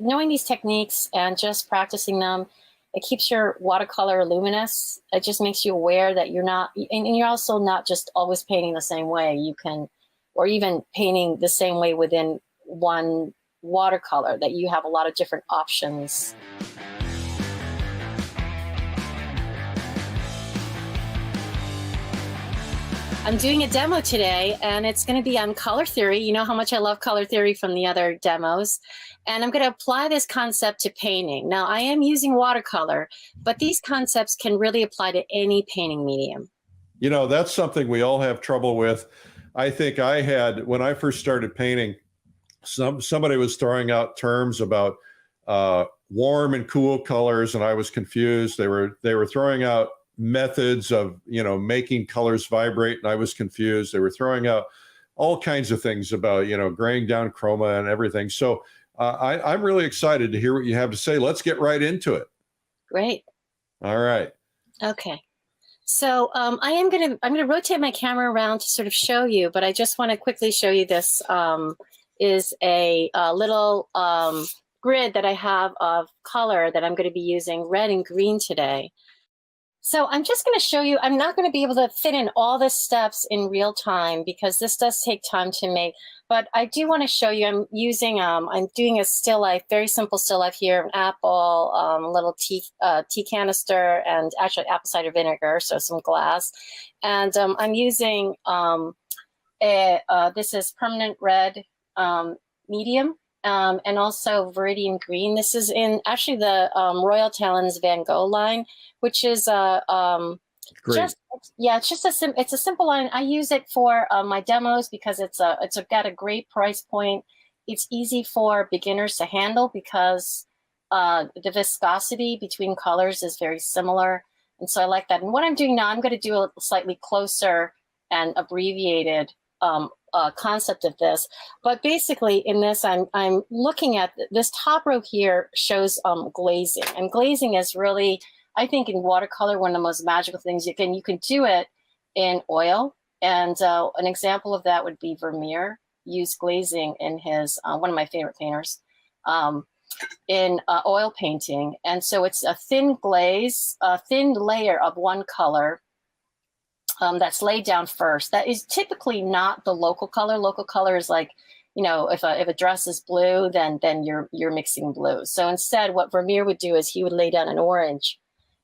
knowing these techniques and just practicing them, it keeps your watercolor luminous. It just makes you aware that you're not, and you're also not just always painting the same way. You can, or even painting the same way within one watercolor, that you have a lot of different options. I'm doing a demo today, and it's going to be on color theory. You know how much I love color theory from the other demos. And I'm going to apply this concept to painting. Now, I am using watercolor, but these concepts can really apply to any painting medium. You know, that's something we all have trouble with. I think I had, when I first started painting, somebody was throwing out terms about warm and cool colors, and I was confused. They were throwing out methods of, you know, making colors vibrate, and I was confused. They were throwing out all kinds of things about, you know, graying down chroma and everything. So I'm really excited to hear what you have to say. Let's get right into it. Great. All right. Okay. So I'm gonna rotate my camera around to sort of show you, but I just want to quickly show you this is a little grid that I have of color that I'm going to be using red and green today. So I'm just going to show you, I'm not going to be able to fit in all the steps in real time because this does take time to make, but I do want to show you, I'm doing a still life, very simple still life here, an apple, a little tea canister, and actually apple cider vinegar, so some glass. And I'm using, this is permanent red medium. And also Viridian Green. This is in actually the Royal Talens Van Gogh line, which is great. It's a simple line. I use it for my demos because it's got a great price point. It's easy for beginners to handle because the viscosity between colors is very similar, and so I like that. And what I'm doing now, I'm going to do a slightly closer and abbreviated concept of this, but basically in this I'm looking at this top row here shows glazing, and glazing is really, I think, in watercolor one of the most magical things you can do it in oil, and an example of that would be Vermeer used glazing in his one of my favorite painters in oil painting, and so it's a thin glaze, a thin layer of one color that's laid down first. That is typically not the local color. Local color is like, you know, if a dress is blue, then you're mixing blue. So instead, what Vermeer would do is he would lay down an orange,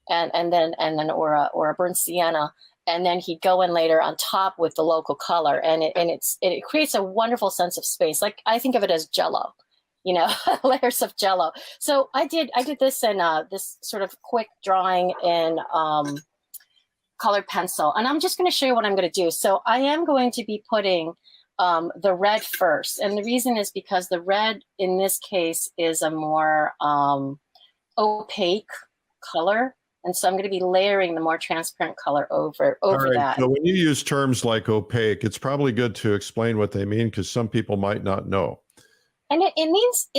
and then or a burnt sienna, and then he'd go in later on top with the local color, and it creates a wonderful sense of space. Like I think of it as Jello, you know, layers of Jello. So I did this in this sort of quick drawing in colored pencil, and I'm just going to show you what I'm going to do. So I am going to be putting the red first, and the reason is because the red in this case is a more opaque color, and so I'm going to be layering the more transparent color over that. So when you use terms like opaque, it's probably good to explain what they mean because some people might not know. And it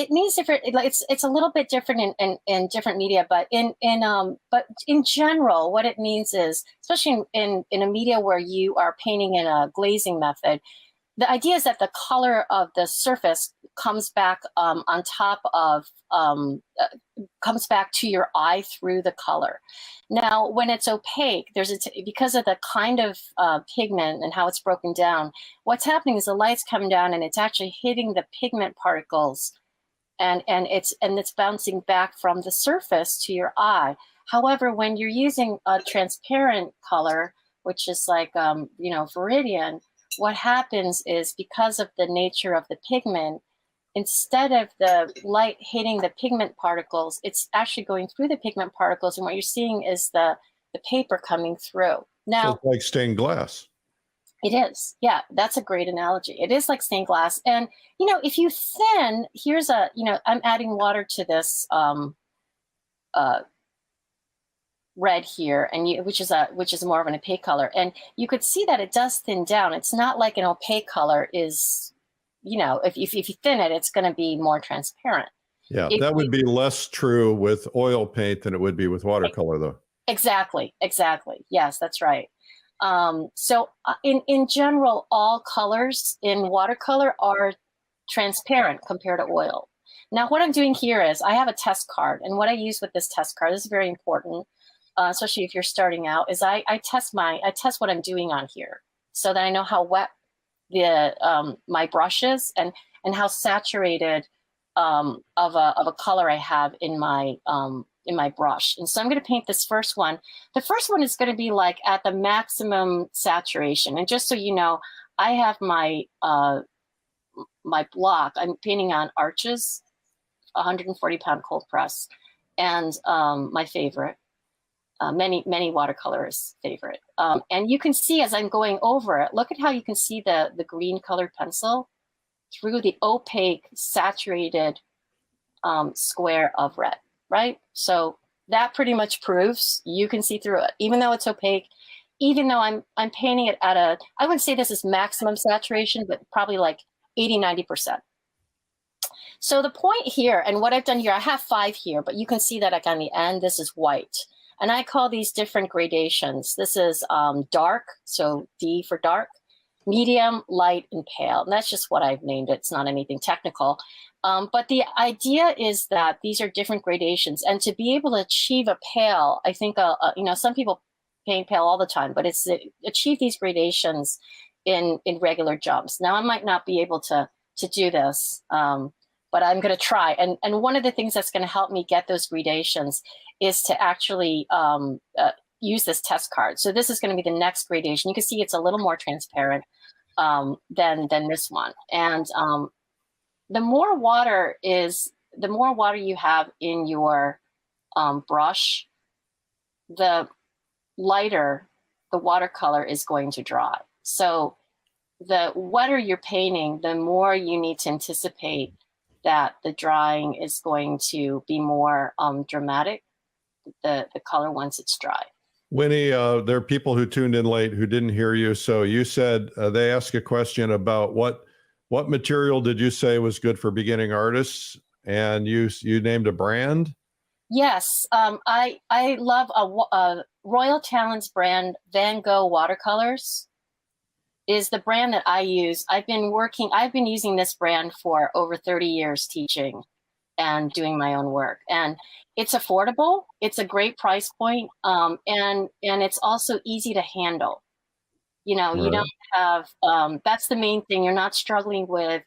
means different. Like it's a little bit different in different media, but in general, what it means is, especially in a media where you are painting in a glazing method, the idea is that the color of the surface comes back on top of comes back to your eye through the color. Now, when it's opaque, because of the kind of pigment and how it's broken down, what's happening is the light's coming down and it's actually hitting the pigment particles, and it's bouncing back from the surface to your eye. However, when you're using a transparent color, which is like you know, Viridian, what happens is because of the nature of the pigment, instead of the light hitting the pigment particles, it's actually going through the pigment particles, and what you're seeing is the paper coming through. Now, so it's like stained glass. It is. Yeah, that's a great analogy. It is like stained glass. And, you know, if you thin, here's a, you know, I'm adding water to this red here, and which is more of an opaque color, and you could see that it does thin down. It's not like an opaque color is, you know, if you thin it, it's going to be more transparent. Yeah, that would be less true with oil paint than it would be with watercolor, though. Exactly. Yes, that's right. So in general, all colors in watercolor are transparent compared to oil. Now what I'm doing here is I have a test card, and what I use with this test card, this is very important, especially if you're starting out, is I test what I'm doing on here so that I know how wet the my brush is and how saturated of a color I have in my brush. And so I'm going to paint this first one. The first one is going to be like at the maximum saturation. And just so you know, I have my my block. I'm painting on Arches, 140-pound cold press, and my favorite, many watercolors' favorite. And you can see as I'm going over it, look at how you can see the green colored pencil through the opaque, saturated square of red, right? So that pretty much proves you can see through it, even though it's opaque, even though I'm painting it at a, I wouldn't say this is maximum saturation, but probably like 80–90%. So the point here, and what I've done here, I have 5 here, but you can see that like on the end, this is white. And I call these different gradations. This is dark, so D for dark, medium, light, and pale. And that's just what I've named it. It's not anything technical. But the idea is that these are different gradations. And to be able to achieve a pale, I think, you know, some people paint pale all the time, but it's achieve these gradations in regular jumps. Now, I might not be able to do this, but I'm going to try. And one of the things that's going to help me get those gradations is to actually use this test card. So this is going to be the next gradation. You can see it's a little more transparent than this one. And the more water you have in your brush, the lighter the watercolor is going to dry. So the wetter you're painting, the more you need to anticipate that the drying is going to be more dramatic, the color once it's dry. Winnie, there are people who tuned in late who didn't hear you. So you said they asked a question about what material did you say was good for beginning artists? And you named a brand? Yes, I love a Royal Talents brand. Van Gogh watercolors is the brand that I use. I've been using this brand for over 30 years teaching and doing my own work. And it's affordable. It's a great price point. And it's also easy to handle. You know, you don't have, that's the main thing. You're not struggling with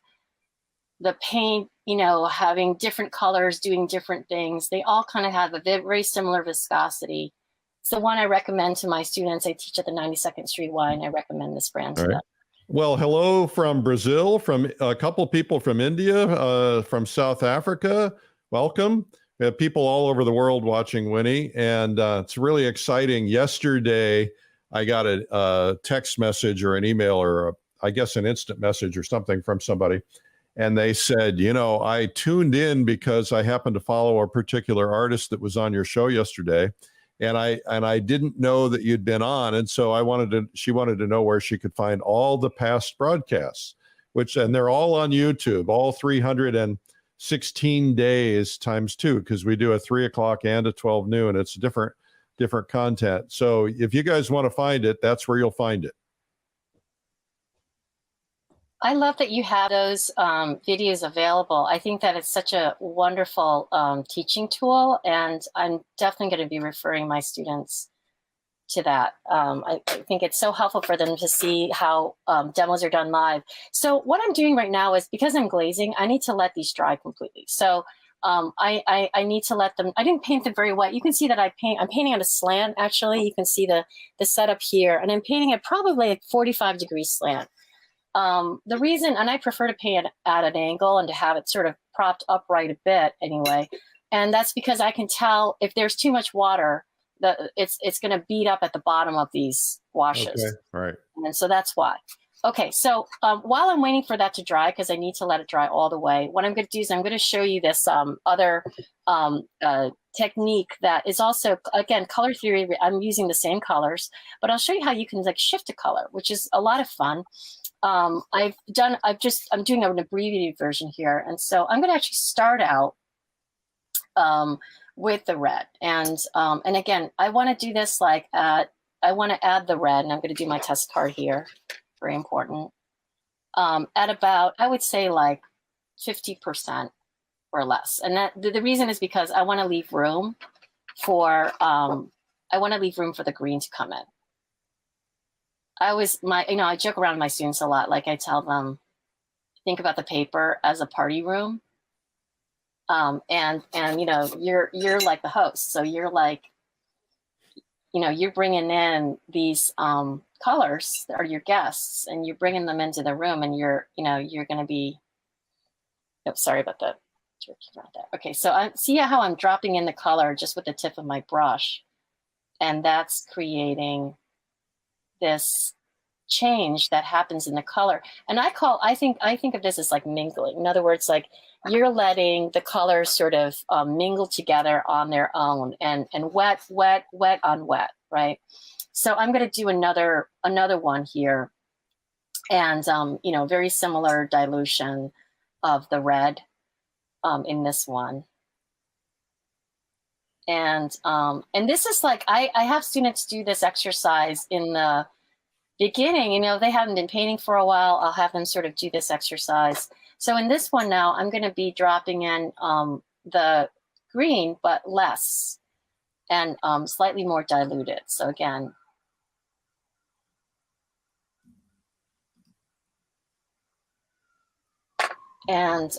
the paint, you know, having different colors, doing different things. They all kind of have a very similar viscosity. It's the one I recommend to my students. I teach at the 92nd Street Y, and I recommend this brand to them. Well, hello from Brazil, from a couple people from India, from South Africa. Welcome. We have people all over the world watching Winnie, and it's really exciting. Yesterday, I got a text message or an email or I guess an instant message or something from somebody. And they said, you know, I tuned in because I happened to follow a particular artist that was on your show yesterday. And I didn't know that you'd been on. And so she wanted to know where she could find all the past broadcasts, and they're all on YouTube, all 316 days times 2, because we do a 3 o'clock and a 12 noon. It's different content. So if you guys want to find it, that's where you'll find it. I love that you have those videos available. I think that it's such a wonderful teaching tool, and I'm definitely going to be referring my students to that. I think it's so helpful for them to see how demos are done live. So what I'm doing right now is, because I'm glazing, I need to let these dry completely. So I need to let them, I didn't paint them very wet. You can see that I'm painting on a slant, actually. You can see the setup here, and I'm painting it probably at 45-degree slant. The reason, and I prefer to paint it at an angle and to have it sort of propped upright a bit anyway, and that's because I can tell if there's too much water, that it's going to beat up at the bottom of these washes. Okay, right. And so that's why. Okay, so while I'm waiting for that to dry, because I need to let it dry all the way, what I'm going to do is I'm going to show you this other technique that is also, again, color theory. I'm using the same colors, but I'll show you how you can like shift a color, which is a lot of fun. I'm doing an abbreviated version here. And so I'm going to actually start out with the red. And again, I want to do this like I want to add the red, and I'm going to do my test card here. Very important. At about, I would say like 50%. or less. And that the reason is because I want to leave room for the green to come in. I joke around with my students a lot. Like I tell them, think about the paper as a party room. And you're like the host. So you're like, you're bringing in these colors that are your guests, and you're bringing them into the room, and you're going to be, sorry about that. Okay, so I see how I'm dropping in the color just with the tip of my brush, and that's creating this change that happens in the color. And I think of this as like mingling. In other words, like you're letting the colors sort of mingle together on their own, and wet on wet, right? So I'm going to do another one here, and very similar dilution of the red in this one. And this is like, I have students do this exercise in the beginning. They haven't been painting for a while. I'll have them sort of do this exercise. So in this one now, I'm going to be dropping in the green, but less, and slightly more diluted. So again, and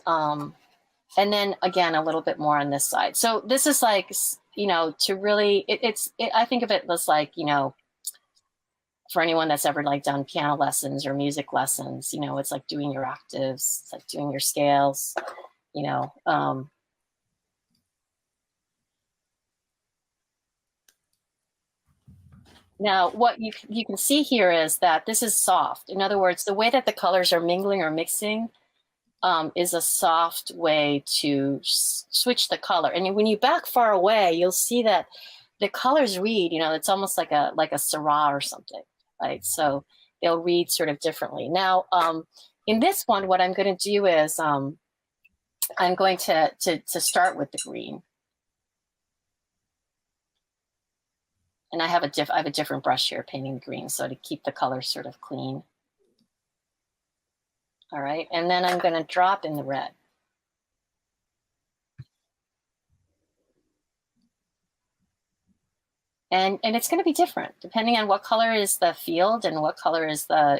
then again, a little bit more on this side. So this is like, to really, I think of it as like, for anyone that's ever like done piano lessons or music lessons, it's like doing your octaves, it's like doing your scales, Now, what you can see here is that this is soft. In other words, the way that the colors are mingling or mixing is a soft way to switch the color. And when you back far away, you'll see that the colors read, it's almost like a Syrah or something, right? So they'll read sort of differently. Now, in this one, what I'm going to do is I'm going to start with the green. And I have a different brush here painting green, so to keep the color sort of clean. All right, and then I'm going to drop in the red. And it's going to be different depending on what color is the field and what color is the,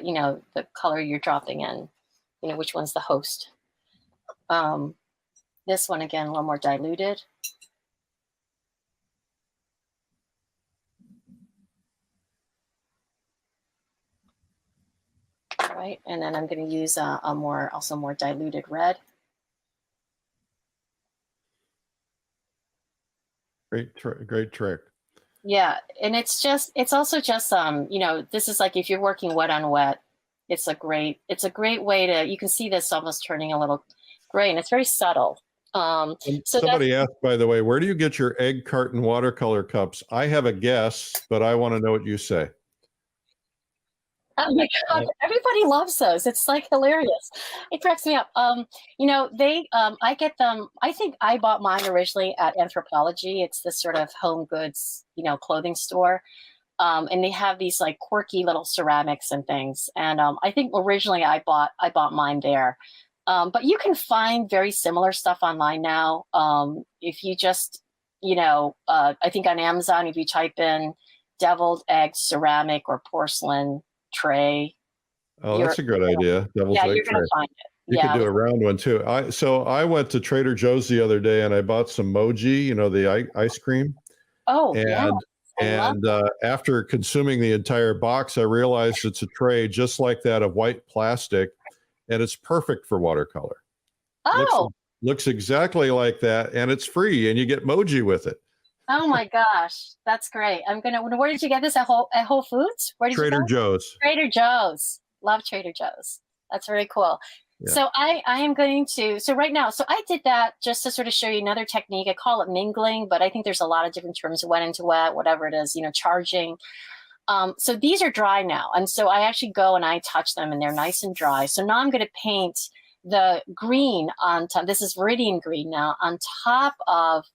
the color you're dropping in, which one's the host. This one, again, a little more diluted. All right, and then I'm going to use a more diluted red. Great trick. Yeah, and it's also just this is like if you're working wet on wet, it's a great way to, you can see this almost turning a little gray, and it's very subtle. So somebody asked, by the way, where do you get your egg carton watercolor cups? I have a guess, but I want to know what you say. Oh my God, everybody loves those. It's like hilarious. It cracks me up. I get them, I think I bought mine originally at Anthropology. It's this sort of home goods, clothing store. And they have these like quirky little ceramics and things. And I think originally I bought mine there. But you can find very similar stuff online now. If you just, I think on Amazon, if you type in deviled egg ceramic or porcelain tray. Oh, that's a good idea. Devil's egg you're going to find it. You could do a round one too. So I went to Trader Joe's the other day and I bought some Moji, the ice cream. Oh, and after consuming the entire box, I realized it's a tray just like that of white plastic, and it's perfect for watercolor. Oh, looks exactly like that, and it's free, and you get Moji with it. Oh my gosh, that's great. Where did you get this? At Whole Foods? Where did Trader Joe's. Trader Joe's. Love Trader Joe's. That's very cool. Yeah. So I am going to, so right now, so I did that just to sort of show you another technique. I call it mingling, but I think there's a lot of different terms, wet into wet, whatever it is, charging. So these are dry now. And so I actually go and I touch them and they're nice and dry. So now I'm going to paint the green on top. This is Viridian green now on top of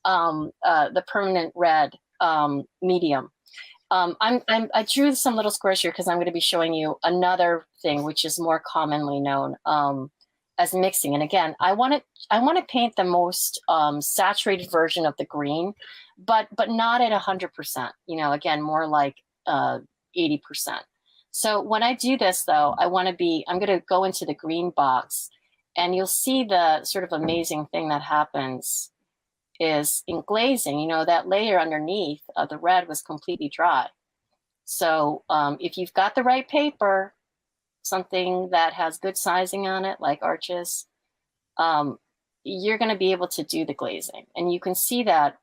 the permanent red medium. I drew some little squares here because I'm going to be showing you another thing which is more commonly known. as mixing. And again, I want to paint the most saturated version of the green, but not at 100%. You know, again, more like 80%. So when I do this, though, I'm going to go into the green box, and you'll see the sort of amazing thing that happens is in glazing, you know, that layer underneath of the red was completely dry. So if you've got the right paper, something that has good sizing on it, like Arches, you're going to be able to do the glazing. And you can see that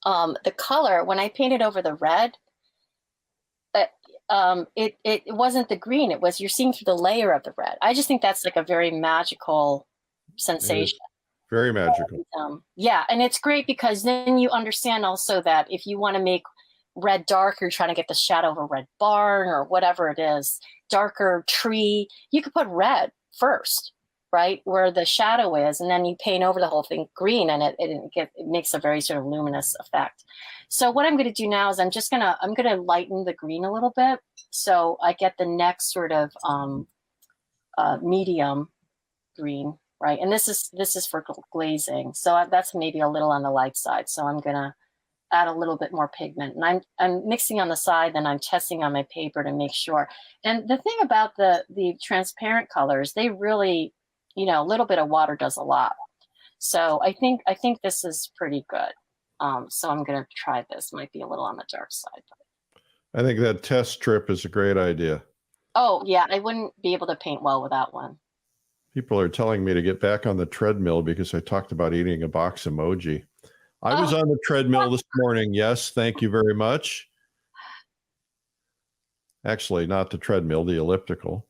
the color, when I painted over the red, it wasn't the green. It was, you're seeing through the layer of the red. I just think that's like a very magical sensation. Very magical. Yeah, and it's great because then you understand also that if you want to make red dark, you're trying to get the shadow of a red barn or whatever it is, darker tree, you could put red first, right, where the shadow is, and then you paint over the whole thing green, and it makes a very sort of luminous effect. So what I'm going to do now is I'm going to lighten the green a little bit, so I get the next sort of medium green, right? And this is for glazing, so that's maybe a little on the light side. So I'm going to add a little bit more pigment, and I'm mixing on the side, then I'm testing on my paper to make sure. And the thing about the transparent colors, they really, you know, a little bit of water does a lot. So I think this is pretty good. So I'm going to try this. Might be a little on the dark side. I think that test strip is a great idea. Oh yeah, I wouldn't be able to paint well without one. People are telling me to get back on the treadmill because I talked about eating a box emoji. I was on the treadmill this morning. Yes, thank you very much. Actually, not the treadmill, the elliptical.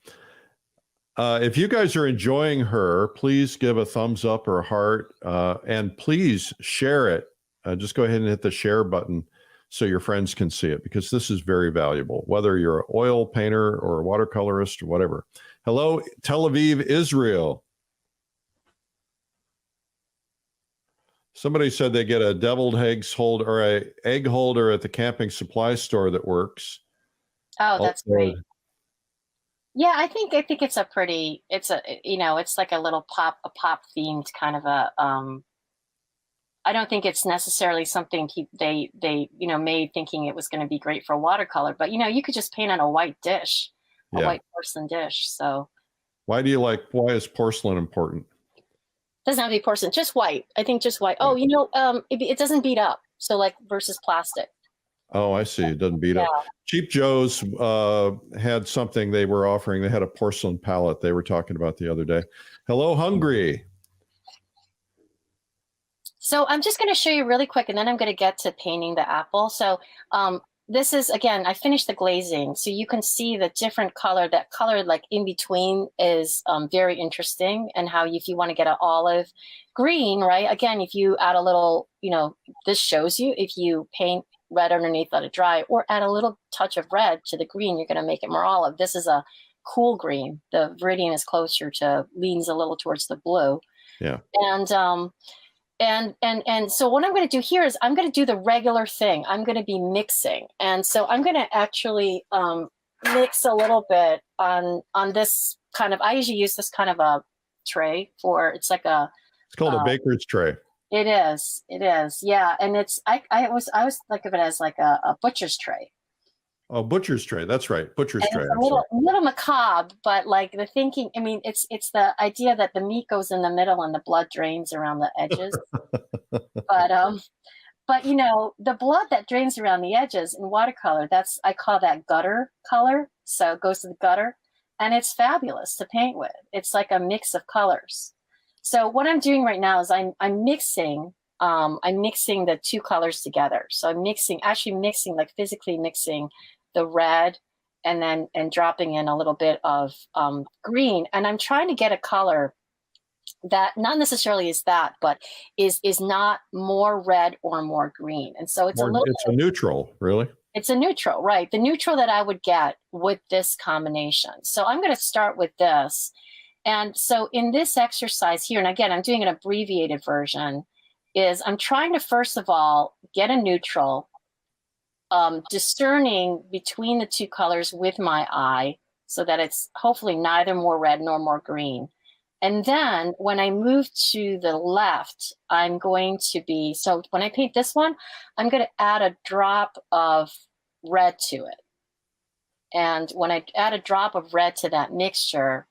If you guys are enjoying her, please give a thumbs up or a heart, and please share it. Just go ahead and hit the share button so your friends can see it, because this is very valuable, whether you're an oil painter or a watercolorist or whatever. Hello, Tel Aviv, Israel. Somebody said they get a deviled eggs holder or a egg holder at the camping supply store that works. Oh, that's great. Yeah, I think it's a pretty, it's like a little pop themed kind of a, I don't think it's necessarily something they made thinking it was going to be great for watercolor, but you could just paint on a white dish, a white porcelain dish. So why is porcelain important? Doesn't have to be porcelain, just white. I think just white. Oh, it doesn't beat up. So like versus plastic. Oh, I see. It doesn't beat up. Cheap Joe's had something they were offering. They had a porcelain palette they were talking about the other day. Hello, Hungry. So I'm just going to show you really quick, and then I'm going to get to painting the apple. So this is, again, I finished the glazing. So you can see the different color. That color like in between is very interesting. And how if you want to get an olive green, right? Again, if you add a little, this shows you if you paint red underneath, let it dry, or add a little touch of red to the green, you're going to make it more olive. This is a cool green. The viridian is leans a little towards the blue. Yeah. And so what I'm going to do here is I'm going to do the regular thing. I'm going to be mixing. And so I'm going to actually mix a little bit on this kind of, I usually use this kind of a tray it's called a baker's tray. It is. Yeah. And I was think of it as like a butcher's tray. Oh, butcher's tray. That's right. Butcher's tray. It's a little macabre, but like the thinking, I mean, it's the idea that the meat goes in the middle and the blood drains around the edges. But the blood that drains around the edges in watercolor, I call that gutter color. So it goes to the gutter, and it's fabulous to paint with. It's like a mix of colors. So what I'm doing right now is I'm mixing the two colors together. So I'm like physically mixing the red and dropping in a little bit of green. And I'm trying to get a color that not necessarily is that, but is not more red or more green. And so it's a neutral, really. It's a neutral, right? The neutral that I would get with this combination. So I'm going to start with this. And so in this exercise here, and again, I'm doing an abbreviated version, is I'm trying to, first of all, get a neutral, discerning between the two colors with my eye so that it's hopefully neither more red nor more green. And then when I move to the left, I'm going to be, so when I paint this one, I'm going to add a drop of red to it. And when I add a drop of red to that mixture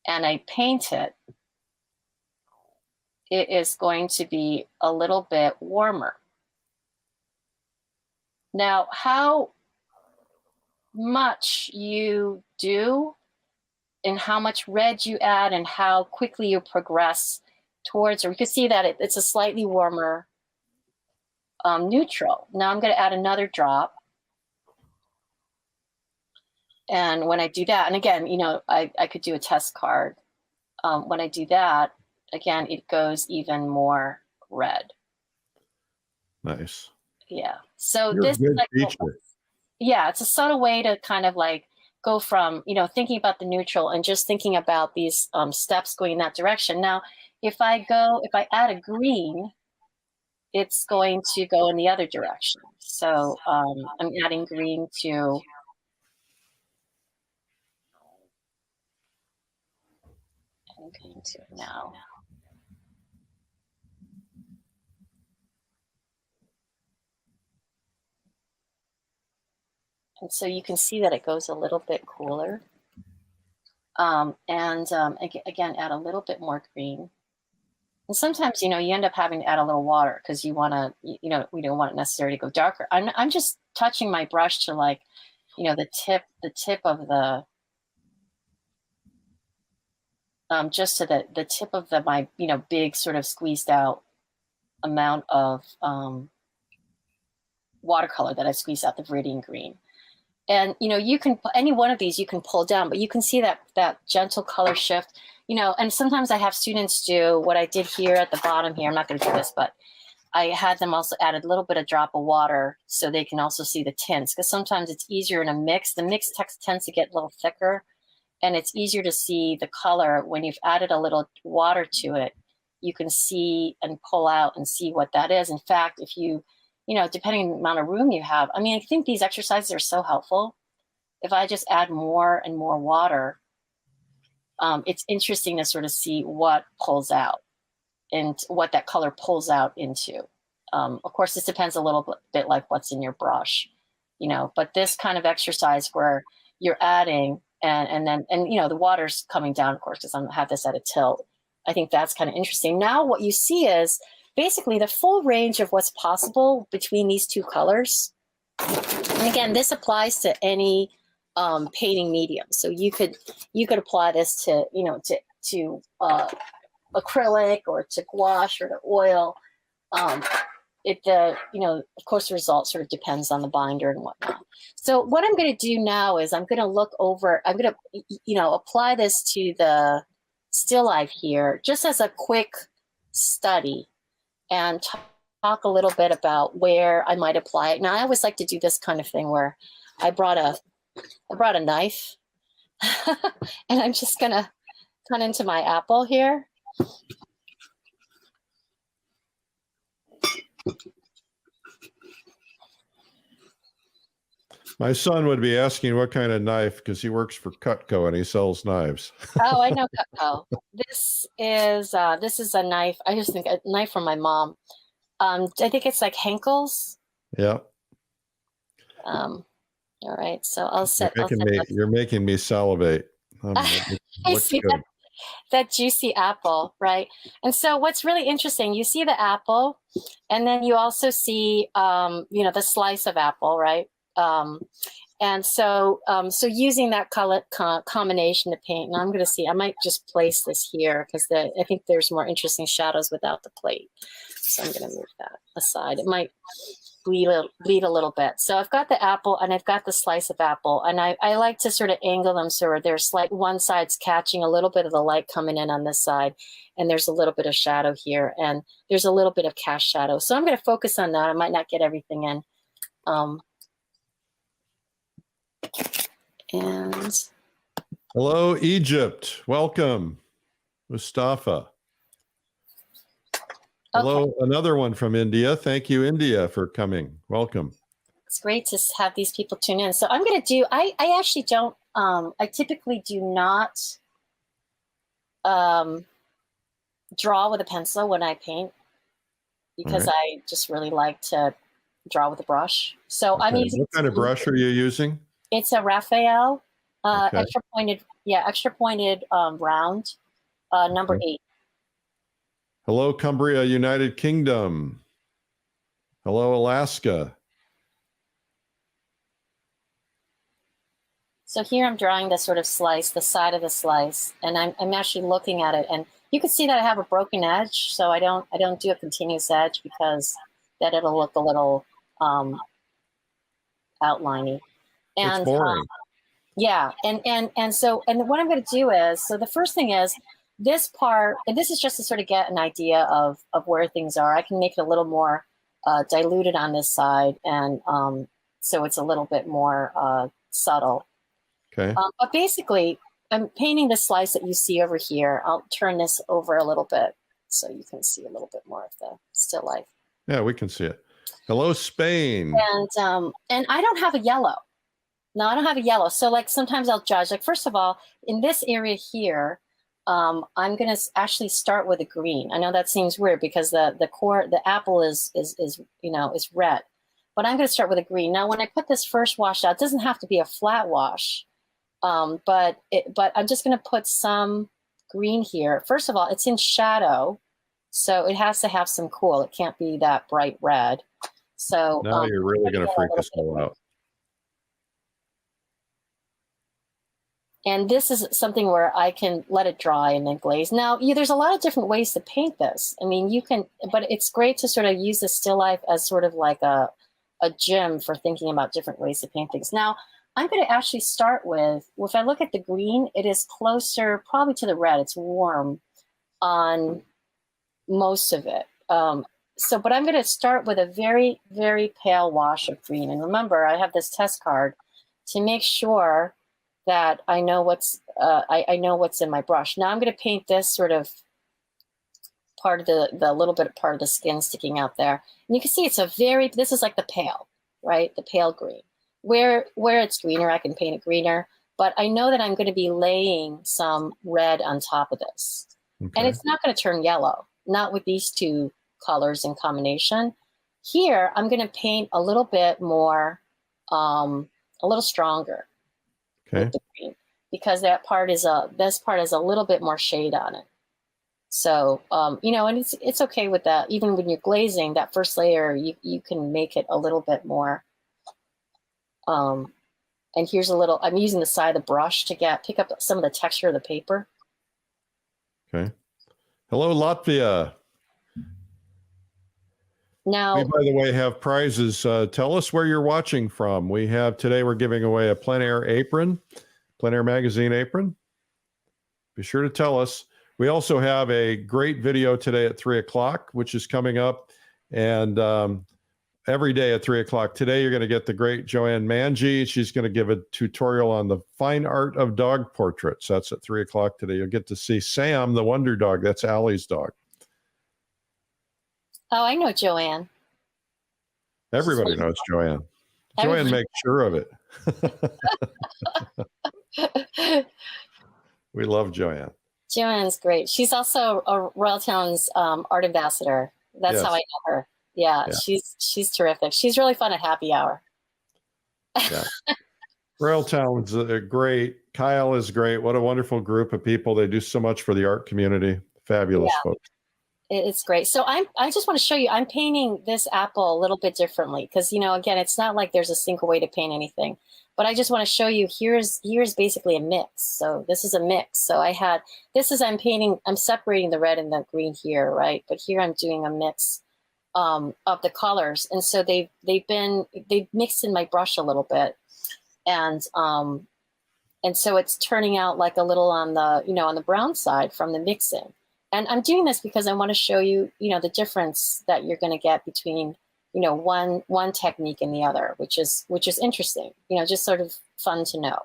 and I paint it, it is going to be a little bit warmer. Now, how much you do and how much red you add and how quickly you progress towards, or you can see that it's a slightly warmer neutral. Now I'm going to add another drop. And when I do that, and again, you know, I could do a test card. When I do that, again, it goes even more red. Nice. Yeah. So You're this a good is like, teacher. yeah, it's a subtle way to kind of like go from, you know, thinking about the neutral and just thinking about these steps going in that direction. Now, if I add a green, it's going to go in the other direction. So I'm adding green to, I'm going to now. And so you can see that it goes a little bit cooler. Again, add a little bit more green. And sometimes, you know, you end up having to add a little water because you want to, you know, we don't want it necessarily to go darker. I'm just touching my brush to like, you know, the tip of the, just to the tip of my, you know, big sort of squeezed out amount of watercolor that I squeezed out, the Viridian green. And, you know, you can, any one of these you can pull down, but you can see that gentle color shift, you know, and sometimes I have students do what I did here at the bottom here. I'm not going to do this, but I had them also add a little bit of drop of water so they can also see the tints, because sometimes it's easier in a mix. The mix text tends to get a little thicker and it's easier to see the color when you've added a little water to it. You can see and pull out and see what that is. In fact, if you know, depending on the amount of room you have. I mean, I think these exercises are so helpful. If I just add more and more water, it's interesting to sort of see what pulls out and what that color pulls out into. Of course, this depends a little bit like what's in your brush, you know, but this kind of exercise where you're adding and then, you know, the water's coming down, of course, because I have this at a tilt. I think that's kind of interesting. Now what you see is basically the full range of what's possible between these two colors. And again, this applies to any painting medium. So you could apply this to, you know, to acrylic or to gouache or to oil. You know, of course, the result sort of depends on the binder and whatnot. So what I'm going to do now is I'm going to look over, I'm going to, you know, apply this to the still life here, just as a quick study, and talk a little bit about where I might apply it. Now, I always like to do this kind of thing where I brought a knife and I'm just gonna cut into my apple here. My son would be asking what kind of knife, because he works for Cutco and he sells knives. Oh, I know Cutco. This is a knife. I just think a knife from my mom. I think it's like Henkel's. Yeah. All right, so I'll set. You're making me salivate. I see that juicy apple, right? And so what's really interesting, you see the apple, and then you also see, you know, the slice of apple, right? And so using that color combination to paint, and I'm going to see, I might just place this here because I think there's more interesting shadows without the plate. So I'm going to move that aside. It might bleed a little bit. So I've got the apple and I've got the slice of apple, and I like to sort of angle them so there's like one side's catching a little bit of the light coming in on this side, and there's a little bit of shadow here, and there's a little bit of cast shadow. So I'm going to focus on that. I might not get everything in. And hello, Egypt. Welcome, Mustafa. Hello, okay. Another one from India. Thank you, India, for coming. Welcome. It's great to have these people tune in. So I'm going to do, I actually don't, I typically do not draw with a pencil when I paint because I just really like to draw with a brush. So I'm using, what kind of brush are you using? it's a Raphael, extra pointed round, number 8. Hello, Cumbria, United Kingdom. Hello, Alaska. So here I'm drawing the sort of slice, the side of the slice, and I'm actually looking at it, and you can see that I have a broken edge, so I don't do a continuous edge because that it'll look a little outliney. And it's boring. Yeah, and what I'm going to do is, so the first thing is this part, and this is just to sort of get an idea of where things are. I can make it a little more diluted on this side, and so it's a little bit more subtle. Okay. But basically, I'm painting the slice that you see over here. I'll turn this over a little bit so you can see a little bit more of the still life. Yeah, we can see it. Hello, Spain. And I don't have a yellow. No, I don't have a yellow. So like sometimes I'll judge, like first of all, in this area here, I'm going to actually start with a green. I know that seems weird because the apple is red, but I'm going to start with a green. Now, when I put this first wash out, it doesn't have to be a flat wash, but I'm just going to put some green here. First of all, it's in shadow, so it has to have some cool. It can't be that bright red. So now you're really going to freak us all out. And this is something where I can let it dry and then glaze. Now, there's a lot of different ways to paint this. I mean, you can, but it's great to sort of use the still life as sort of like a gym for thinking about different ways to paint things. Now, I'm going to actually start with, if I look at the green, it is closer probably to the red. It's warm on most of it. But I'm going to start with a very, very pale wash of green. And remember, I have this test card to make sure that I know what's I know what's in my brush. Now I'm going to paint this sort of part of the little bit part of the skin sticking out there. And you can see it's this is like the pale, right? The pale green. Where it's greener, I can paint it greener. But I know that I'm going to be laying some red on top of this. Okay. And it's not going to turn yellow, not with these two colors in combination. Here, I'm going to paint a little bit more, a little stronger. Okay. Because this part is a little bit more shade on it. So and it's okay with that. Even when you're glazing that first layer, you can make it a little bit more. And here's a little. I'm using the side of the brush to pick up some of the texture of the paper. Okay. Hello, Latvia. Now, we, by the way, have prizes. Tell us where you're watching from. Today we're giving away a plein air apron, plein air magazine apron. Be sure to tell us. We also have a great video today at 3 o'clock, which is coming up. And every day at 3 o'clock. Today you're going to get the great Joanne Manji. She's going to give a tutorial on the fine art of dog portraits. That's at 3 o'clock today. You'll get to see Sam, the wonder dog. That's Allie's dog. Oh, I know Joanne. Everybody knows Joanne. Joanne makes sure of it. We love Joanne. Joanne's great. She's also a Royal Town's art ambassador. That's how I know her. Yeah, she's terrific. She's really fun at happy hour. Yeah. Royal Town's great. Kyle is great. What a wonderful group of people. They do so much for the art community. Fabulous folks. It's great. So I just want to show you, I'm painting this apple a little bit differently because, again, it's not like there's a single way to paint anything, but I just want to show you here's basically a mix. So this is a mix. So I'm separating the red and the green here, right? But here I'm doing a mix of the colors. And so they've mixed in my brush a little bit. And so it's turning out like a little on the brown side from the mixing. And I'm doing this because I want to show you, the difference that you're going to get between, one technique and the other, which is interesting, just sort of fun to know.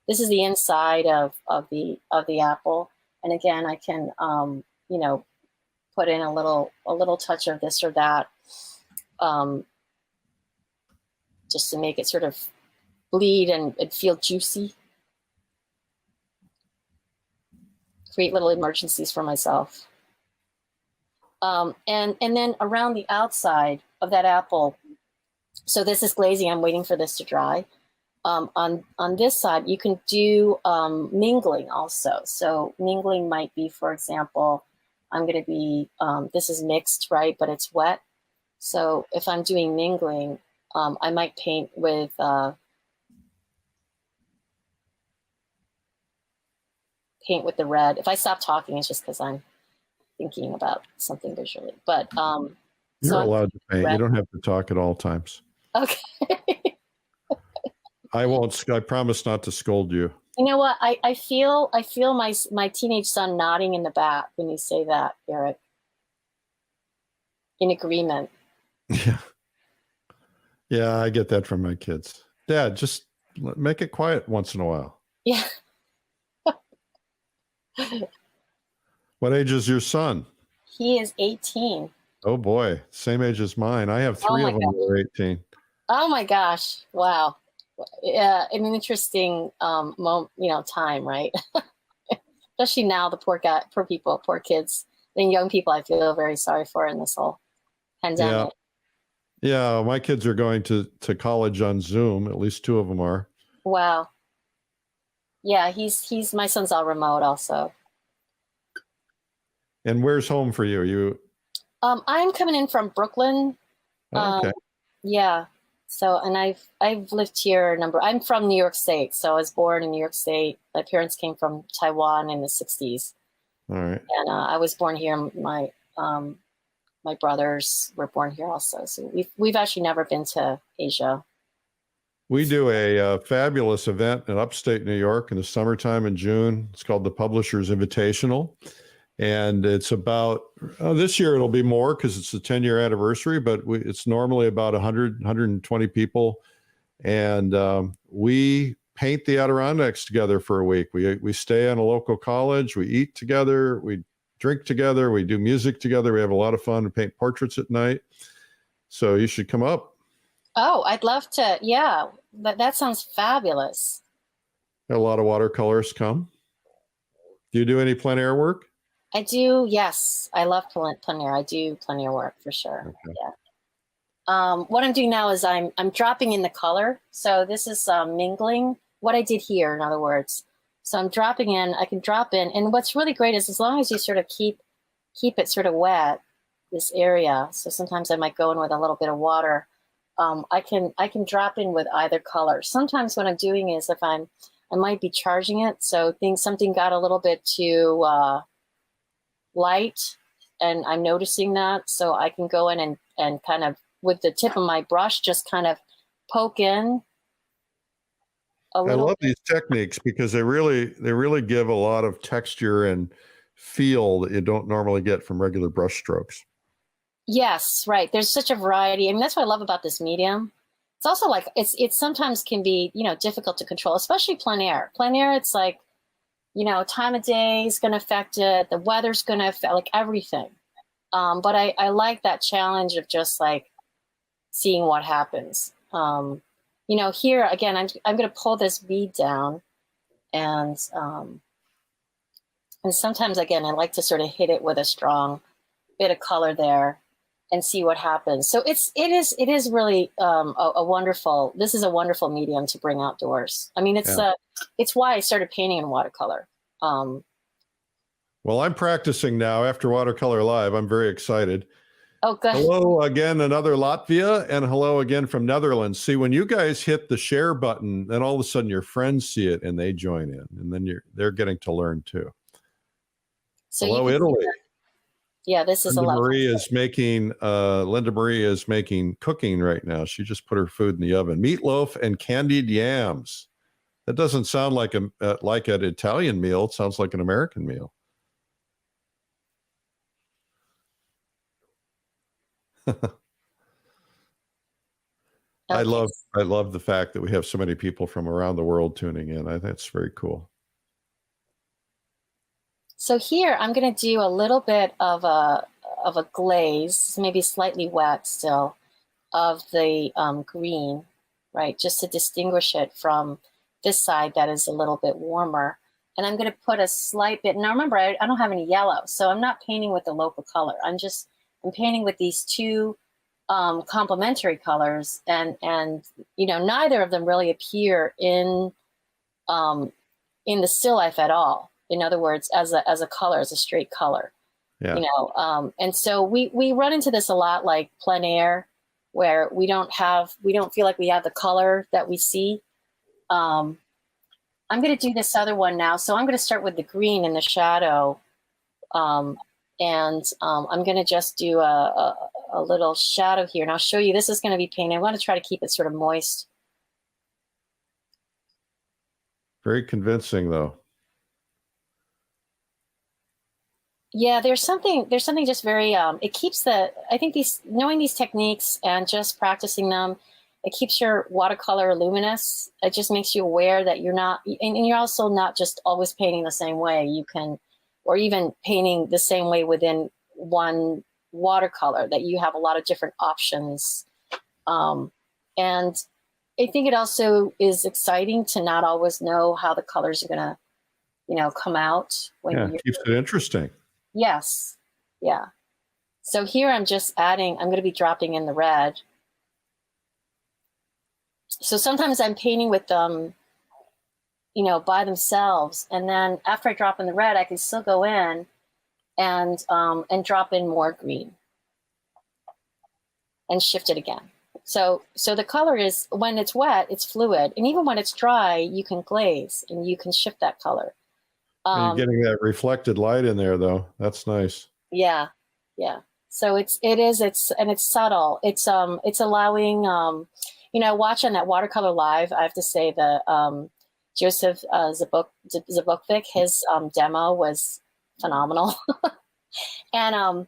This is the inside of the apple. And again, I can, put in a little touch of this or that, just to make it sort of bleed and feel juicy. create little emergencies for myself. And then around the outside of that apple, so this is glazing. I'm waiting for this to dry. On this side, you can do mingling also. So mingling might be, for example, I'm going to be, this is mixed, right? But it's wet. So if I'm doing mingling, I might paint with the red. If I stop talking, it's just because I'm thinking about something visually. But You're so allowed to paint. red. You don't have to talk at all times. Okay. I won't. I promise not to scold you. You know what? I feel my teenage son nodding in the back when you say that, Eric. In agreement. Yeah. Yeah, I get that from my kids. Dad, just make it quiet once in a while. Yeah. What age is your son? He is 18. Oh boy, same age as mine. I have three of them that are 18. Oh my gosh! Wow. An interesting time, right? Especially now, the poor people, poor kids, and young people. I feel very sorry for in this whole pandemic. Yeah, my kids are going to college on Zoom. At least two of them are. Wow. Yeah, he's my son's all remote also. And where's home for you? I'm coming in from Brooklyn. Okay. Yeah. So, and I've lived here I'm from New York State. So I was born in New York State. My parents came from Taiwan in the 60s. All right. And I was born here. My brothers were born here also. So we've actually never been to Asia. We do a fabulous event in upstate New York in the summertime in June. It's called the Publishers Invitational. And it's about, this year it'll be more because it's the 10-year anniversary, but it's normally about 100, 120 people. And we paint the Adirondacks together for a week. We stay on a local college, we eat together, we drink together, we do music together. We have a lot of fun. We paint portraits at night. So you should come up. Oh, I'd love to. Yeah, that sounds fabulous. A lot of watercolorists Do you do any plein air work? I do, yes. I love plein air. I do plein air work for sure. Okay. Yeah. What I'm doing now is I'm dropping in the color. So this is mingling. What I did here, in other words. So I'm dropping in. I can drop in, and what's really great is as long as you sort of keep it sort of wet, this area. So sometimes I might go in with a little bit of water. I can drop in with either color. Sometimes what I'm doing is I might be charging it. So something got a little bit too light, and I'm noticing that, so I can go in and kind of with the tip of my brush just kind of poke in a little. I love these techniques because they really give a lot of texture and feel that you don't normally get from regular brush strokes. Yes, right. There's such a variety. I mean, that's what I love about this medium. It's also like it sometimes can be difficult to control, especially plein air. Plein air, it's like time of day is going to affect it. The weather's going to affect like everything. But I like that challenge of just like seeing what happens. Here again, I'm going to pull this bead down, and sometimes again I like to sort of hit it with a strong bit of color there and see what happens. So it is really a wonderful. This is a wonderful medium to bring outdoors. I mean, it's why I started painting in watercolor. Well, I'm practicing now after Watercolor Live. I'm very excited. Oh, good. Hello again, another Latvia, and hello again from Netherlands. See, when you guys hit the share button, then all of a sudden your friends see it and they join in, and then they're getting to learn too. So hello, Italy. Yeah, this is Linda Marie is making cooking right now. She just put her food in the oven. Meatloaf and candied yams. That doesn't sound like an Italian meal. It sounds like an American meal. I love the fact that we have so many people from around the world tuning in. I think that's very cool. So here I'm going to do a little bit of a glaze, maybe slightly wet still, of the green, right? Just to distinguish it from this side that is a little bit warmer. and I'm going to put a slight bit. Now remember, I don't have any yellow, so I'm not painting with the local color. I'm painting with these two complementary colors, and you know, neither of them really appear in the still life at all. In other words, as a color, as a straight color. Yeah. You know, and so we run into this a lot, like plein air, where we don't feel like we have the color that we see. I'm going to do this other one now. So I'm going to start with the green in the shadow. I'm going to just do a little shadow here. And I'll show you, this is going to be painted. I want to try to keep it sort of moist. Very convincing, though. Yeah, there's something just very, it keeps I think knowing these techniques and just practicing them, it keeps your watercolor luminous. It just makes you aware that you're not, and you're also not just always painting the same way. You can, or even painting the same way within one watercolor, that you have a lot of different options. And I think it also is exciting to not always know how the colors are going to, you know, come out. It keeps it interesting. Yes. Yeah. So here I'm just adding, I'm going to be dropping in the red. So sometimes I'm painting with them, you know, by themselves. And then after I drop in the red, I can still go in and drop in more green and shift it again. So the color is, when it's wet, it's fluid. And even when it's dry, you can glaze and you can shift that color. You're getting that reflected light in there, though. That's nice. Yeah. Yeah. So it's subtle. It's allowing, you know, watching that watercolor live, I have to say the Joseph Zabukvik, his demo was phenomenal. and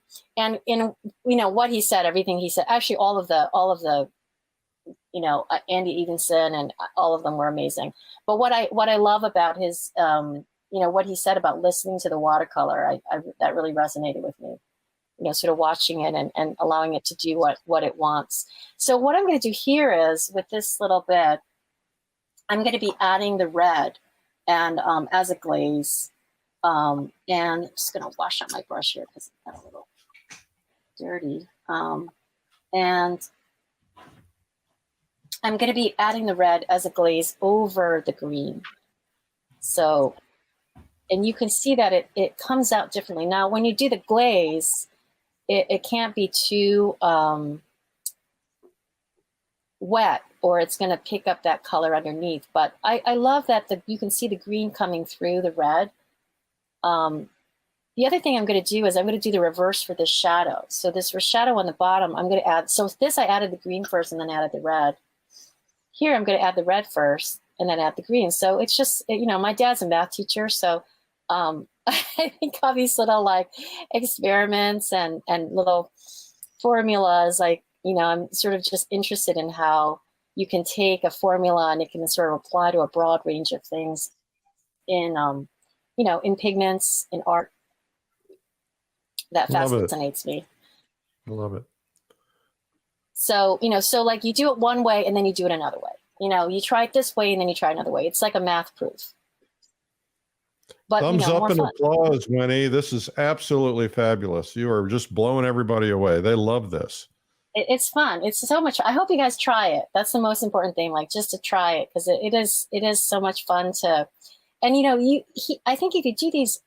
in, you know, what he said, everything he said, actually all of the you know, Andy Evenson and all of them were amazing. But what I love about his you know, what he said about listening to the watercolor, that really resonated with me. You know, sort of watching it and allowing it to do what it wants. So what I'm going to do here is, with this little bit, I'm going to be adding the red and as a glaze. And I'm just going to wash out my brush here because it's a little dirty. And I'm going to be adding the red as a glaze over the green. So, and you can see that it comes out differently. Now, when you do the glaze, it can't be too wet, or it's going to pick up that color underneath. But I love that you can see the green coming through the red. The other thing I'm going to do is I'm going to do the reverse for this shadow. So this shadow on the bottom, I'm going to add, so this I added the green first and then added the red. Here I'm going to add the red first and then add the green. So it's just, you know, my dad's a math teacher, so I think all these little like experiments and little formulas, like, you know, I'm sort of just interested in how you can take a formula and it can sort of apply to a broad range of things in, you know, in pigments, in art. That fascinates me. I love it. So, you know, so like you do it one way and then you do it another way. You know, you try it this way and then you try another way. It's like a math proof. But, thumbs you know, up and applause, Winnie. This is absolutely fabulous. You are just blowing everybody away. They love this. It's fun. It's so much. I hope you guys try it. That's the most important thing, like just to try it, because it is so much fun to, and you know, I think if you do these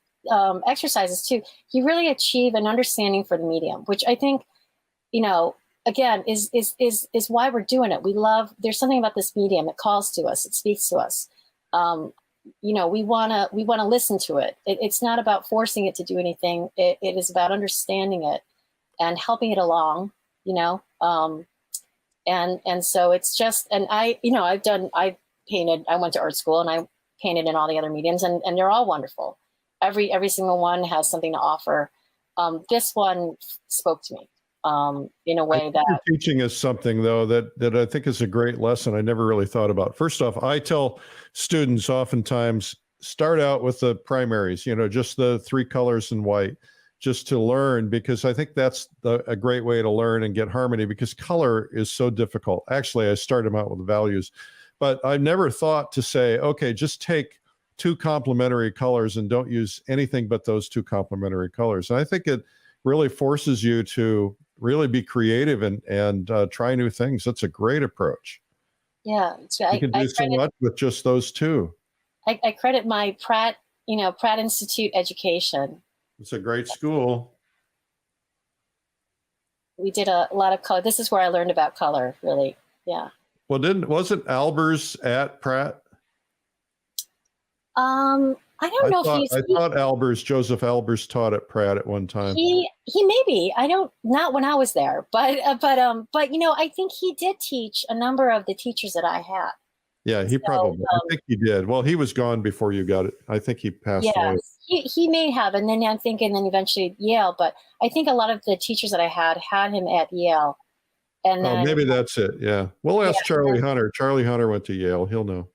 exercises too, you really achieve an understanding for the medium, which I think, you know, again, is why we're doing it. There's something about this medium. It calls to us. It speaks to us. You know, we want to listen to it. It's not about forcing it to do anything. It is about understanding it and helping it along, you know? And so it's just, and I painted, I went to art school and I painted in all the other mediums and they're all wonderful. Every single one has something to offer. This one spoke to me. In a way that you're teaching us something, though, that I think is a great lesson I never really thought about. First off, I tell students oftentimes start out with the primaries, you know, just the three colors in white, just to learn, because I think that's a great way to learn and get harmony, because color is so difficult. Actually, I start them out with values, but I've never thought to say, okay, just take two complementary colors and don't use anything but those two complementary colors. And I think it really forces you to really be creative and try new things. That's a great approach. Yeah, You can do so much with just those two. I credit my Pratt, Pratt Institute education. It's a great school. We did a lot of color. This is where I learned about color, really. Yeah. Well, wasn't Albers at Pratt? I don't know if I thought Joseph Albers taught at Pratt at one time. He maybe, not when I was there, but I think he did teach a number of the teachers that I had. Yeah, he probably. I think he did. Well, he was gone before you got it. I think he passed away. He may have, and then I'm thinking, then eventually Yale. But I think a lot of the teachers that I had him at Yale. And then, maybe that's it. Yeah, we'll ask Charlie Hunter. Charlie Hunter went to Yale. He'll know.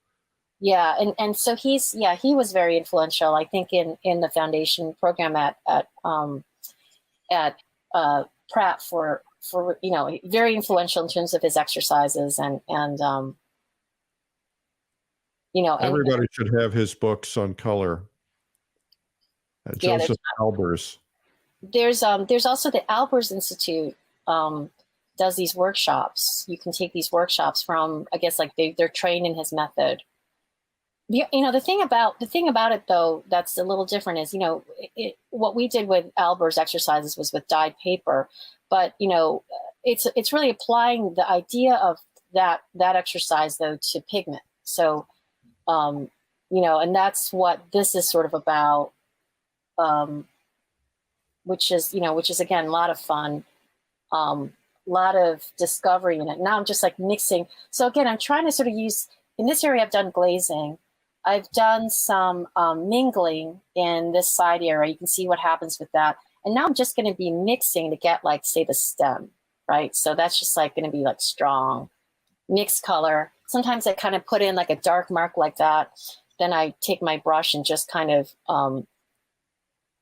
Yeah, and so he was very influential, I think, in the foundation program at Pratt for very influential in terms of his exercises and everybody should have his books on color. Joseph Albers. There's also the Albers Institute does these workshops. You can take these workshops from, I guess, like they're trained in his method. The thing about it though that's a little different is what we did with Albers exercises was with dyed paper, but it's really applying the idea of that exercise though to pigment. So and that's what this is sort of about, which is again a lot of fun, lot of discovery in it. Now I'm just like mixing. So again, I'm trying to sort of use, in this area I've done glazing. I've done some mingling in this side area. You can see what happens with that. And now I'm just going to be mixing to get, like, say, the stem, right? So that's just like going to be like strong mixed color. Sometimes I kind of put in like a dark mark like that. Then I take my brush and just kind of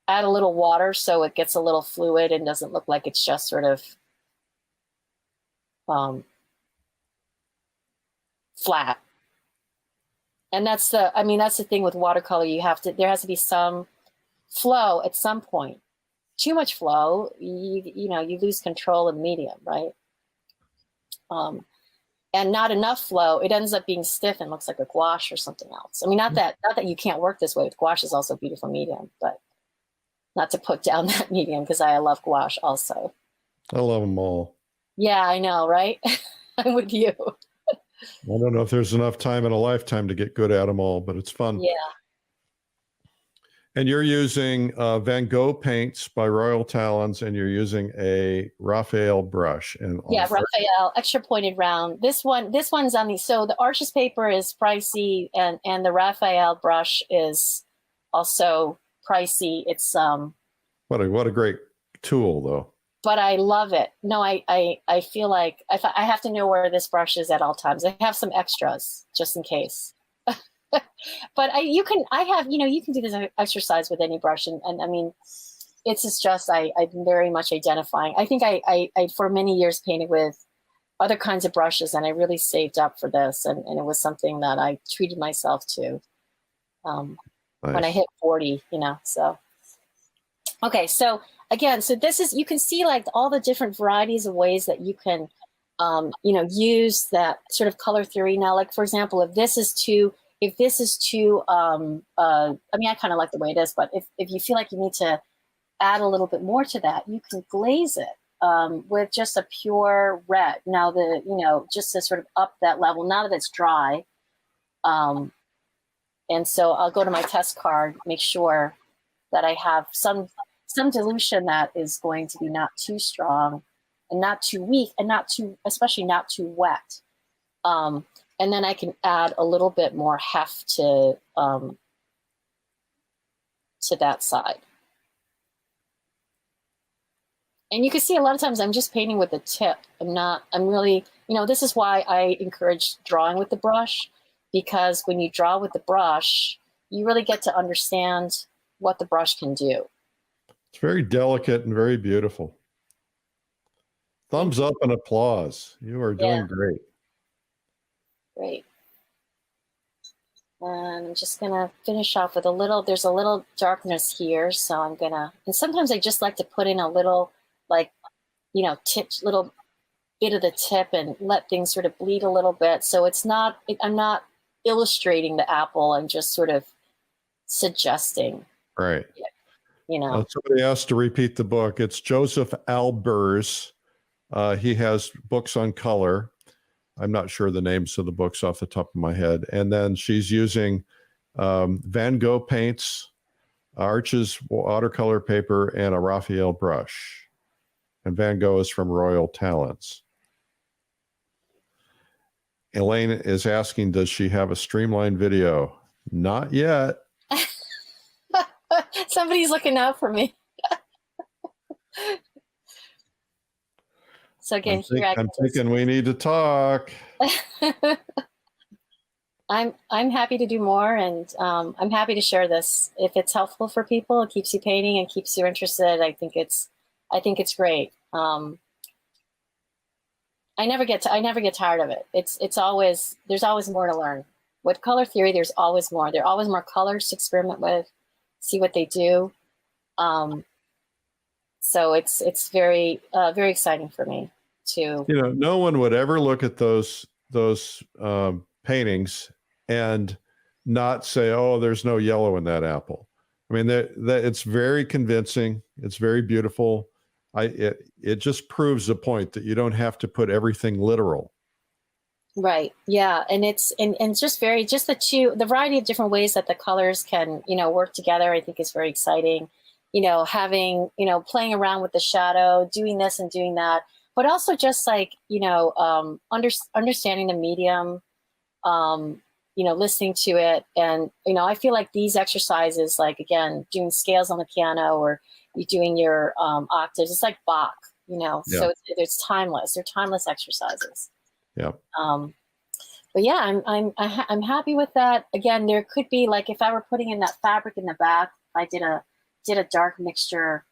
add a little water so it gets a little fluid and doesn't look like it's just sort of flat. And that's the thing with watercolor. There has to be some flow at some point. Too much flow, you lose control of the medium, right? And not enough flow, it ends up being stiff and looks like a gouache or something else. I mean, not that you can't work this way. Gouache is also a beautiful medium, but not to put down that medium because I love gouache also. I love them all. Yeah, I know, right? I'm with you. I don't know if there's enough time in a lifetime to get good at them all, but it's fun. Yeah. And you're using Van Gogh paints by Royal Talons, and you're using a Raphael brush. Raphael, extra pointed round. This one's on the, so the Arches paper is pricey, and the Raphael brush is also pricey. It's what a great tool though. But I love it. No, I feel like I have to know where this brush is at all times. I have some extras just in case. But you can do this exercise with any brush, and I mean, it's just I'm very much identifying. I think I for many years painted with other kinds of brushes, and I really saved up for this, and it was something that I treated myself to Nice. when I hit 40. So okay, so again, so this is, you can see like all the different varieties of ways that you can use that sort of color theory. Now, like for example, if this is too I mean, I kind of like the way it is, but if you feel like you need to add a little bit more to that, you can glaze it with just a pure red. Now just to sort of up that level, now that it's dry. And so I'll go to my test card, make sure that I have some dilution that is going to be not too strong and not too weak and especially not too wet. And then I can add a little bit more heft to that side. And you can see a lot of times I'm just painting with the tip. I'm really, this is why I encourage drawing with the brush, because when you draw with the brush, you really get to understand what the brush can do. It's very delicate and very beautiful. Thumbs up and applause. You are doing great. Great. And I'm just gonna finish off with a little, there's a little darkness here. So I'm gonna, and sometimes I just like to put in a little, like, little bit of the tip and let things sort of bleed a little bit. So it's not, I'm not illustrating the apple. I'm just sort of suggesting, Right. Somebody asked to repeat the book. It's Joseph Albers. He has books on color. I'm not sure the names of the books off the top of my head. And then she's using Van Gogh paints, Arches watercolor paper, and a Raphael brush. And Van Gogh is from Royal Talents. Elaine is asking, does she have a streamlined video? Not yet. Somebody's looking out for me. So again, I'm thinking we need to talk. I'm happy to do more, and I'm happy to share this. If it's helpful for people, it keeps you painting and keeps you interested. I think it's great. I never get tired of it. There's always more to learn. With color theory, there's always more. There are always more colors to experiment with, see what they do. So it's very very exciting for me to. No one would ever look at those paintings and not say, "Oh, there's no yellow in that apple." I mean, that it's very convincing. It's very beautiful. It just proves the point that you don't have to put everything literal. Right. Yeah. And it's just the variety of different ways that the colors can, work together, I think is very exciting. Having, playing around with the shadow, doing this and doing that, but also just like, understanding the medium, listening to it. And, I feel like these exercises, like, again, doing scales on the piano, or you doing your octaves, it's like Bach, so it's timeless. They're timeless exercises. Yeah. But yeah, I'm happy with that. Again, there could be, like, if I were putting in that fabric in the back, I did a dark mixture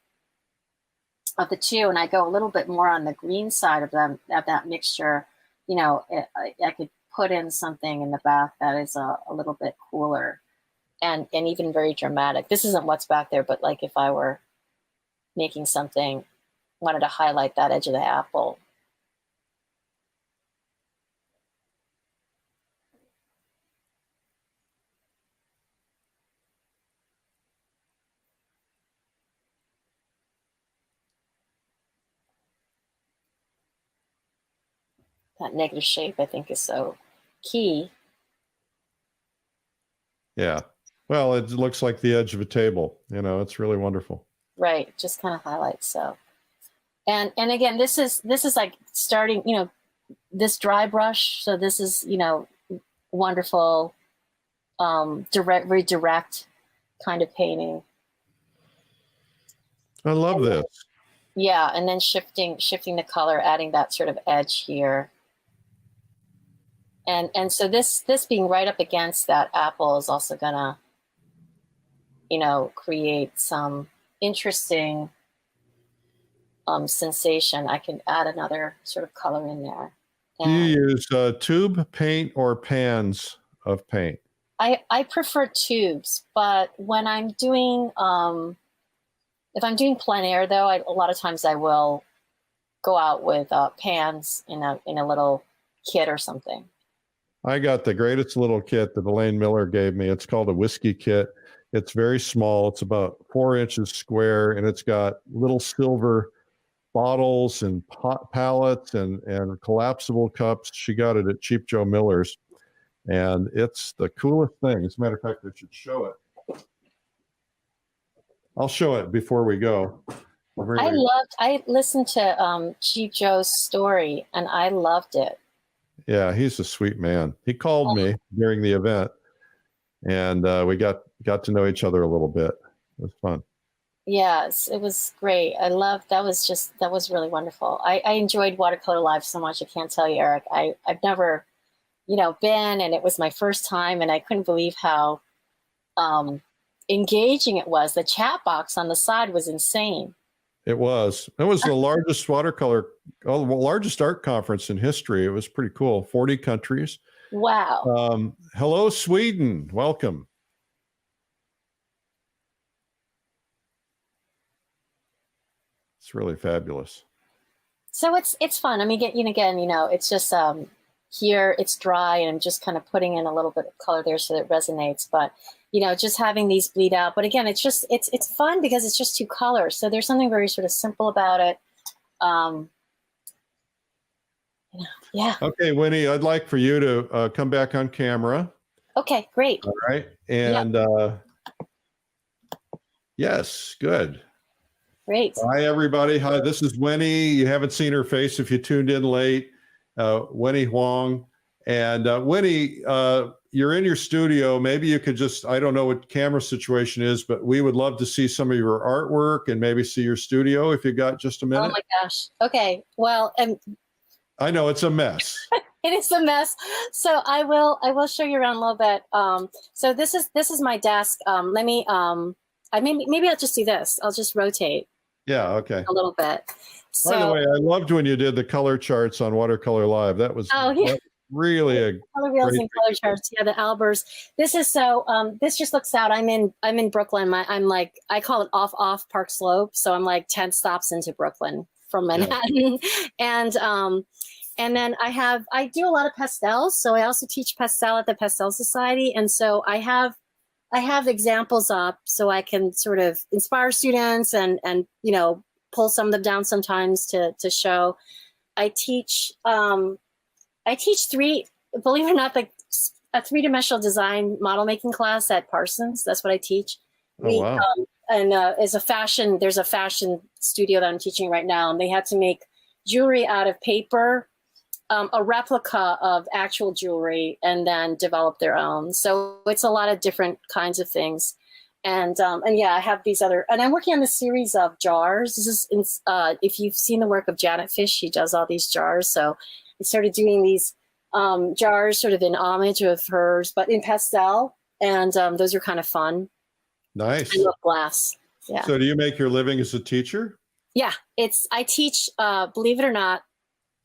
of the two, and I go a little bit more on the green side of that mixture, I could put in something in the back that is a little bit cooler and even very dramatic. This isn't what's back there, but like if I were making something, wanted to highlight that edge of the apple. That negative shape, I think, is so key. Yeah. Well, it looks like the edge of a table. It's really wonderful. Right. Just kind of highlights. So, and again, this is like starting, this dry brush. So this is, wonderful, very direct kind of painting. I love this. Yeah. And then shifting the color, adding that sort of edge here. And so this being right up against that apple is also gonna, create some interesting sensation. I can add another sort of color in there. Do you use tube paint or pans of paint? I prefer tubes, but when I'm doing, if I'm doing plein air, though, a lot of times I will go out with pans in a little kit or something. I got the greatest little kit that Elaine Miller gave me. It's called a whiskey kit. It's very small. It's about 4 inches square, and it's got little silver bottles and pallets and collapsible cups. She got it at Cheap Joe Miller's, and it's the coolest thing. As a matter of fact, I should show it. I'll show it before we go. I listened to Cheap Joe's story, and I loved it. Yeah, he's a sweet man. He called me during the event, and we got to know each other a little bit. It was fun. Yes, it was great. I loved that. That was really wonderful. I enjoyed Watercolor Live so much. I can't tell you, Eric. I've never, been, and it was my first time, and I couldn't believe how engaging it was. The chat box on the side was insane. It was the largest largest art conference in history. It was pretty cool. 40 countries. Wow. Hello, Sweden. Welcome. It's really fabulous. So it's fun. I mean, again, it's just here it's dry, and I'm just kind of putting in a little bit of color there so that it resonates. But just having these bleed out. But again, it's fun because it's just two colors. So there's something very sort of simple about it. Yeah. Okay, Winnie, I'd like for you to come back on camera. Okay, great. All right. And yes, good. Great. Hi, everybody. Hi, this is Wennie. You haven't seen her face if you tuned in late. Wennie Huang. And Winnie, you're in your studio. Maybe you could just, I don't know what camera situation is, but we would love to see some of your artwork and maybe see your studio if you got just a minute. Oh my gosh. Okay. Well, I know it's a mess. it is a mess. So I will show you around a little bit. So this is my desk. Let me maybe I'll just do this. I'll just rotate. Yeah, okay. A little bit. So, by the way, I loved when you did the color charts on Watercolor Live. That was, that was really a color wheels and color charts. Yeah, the Albers. This is this just looks out. I'm in Brooklyn. I call it off Park Slope. So I'm like 10 stops into Brooklyn from Manhattan. Yeah. And then I do a lot of pastels. So I also teach pastel at the Pastel Society. And so I have examples up so I can sort of inspire students and pull some of them down sometimes to show. I teach believe it or not, like a three-dimensional design model making class at Parsons. That's what I teach. Oh, wow. And there's a fashion studio that I'm teaching right now, and they had to make jewelry out of paper, a replica of actual jewelry, and then develop their own. So it's a lot of different kinds of things. And yeah, I have these other, and I'm working on this series of jars. This is, if you've seen the work of Janet Fish, she does all these jars. So I started doing these jars sort of in homage of hers, but in pastel. And those are kind of fun. Nice. I love glass. Yeah. So do you make your living as a teacher? Yeah, I teach, believe it or not,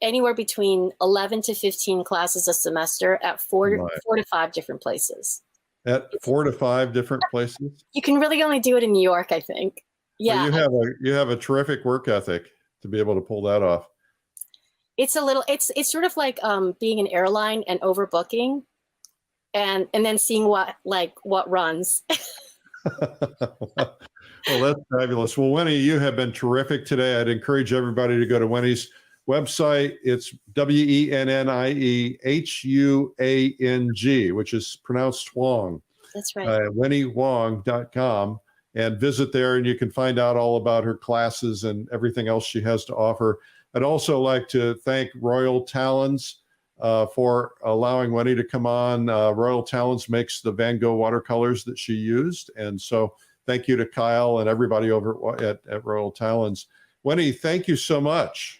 anywhere between 11 to 15 classes a semester at four to five different places. At 4 to 5 different places? You can really only do it in New York, I think. Yeah. Well, you have a terrific work ethic to be able to pull that off. It's it's sort of like being an airline and overbooking and then seeing what runs. Well, that's fabulous. Well, Wennie, you have been terrific today. I'd encourage everybody to go to Wennie's website. It's WennieHuang, which is pronounced Huang. That's right. WennieHuang.com, and visit there, and you can find out all about her classes and everything else she has to offer. I'd also like to thank Royal Talons for allowing Wennie to come on. Royal Talons makes the Van Gogh watercolors that she used. And so thank you to Kyle and everybody over at Royal Talons. Wennie, thank you so much.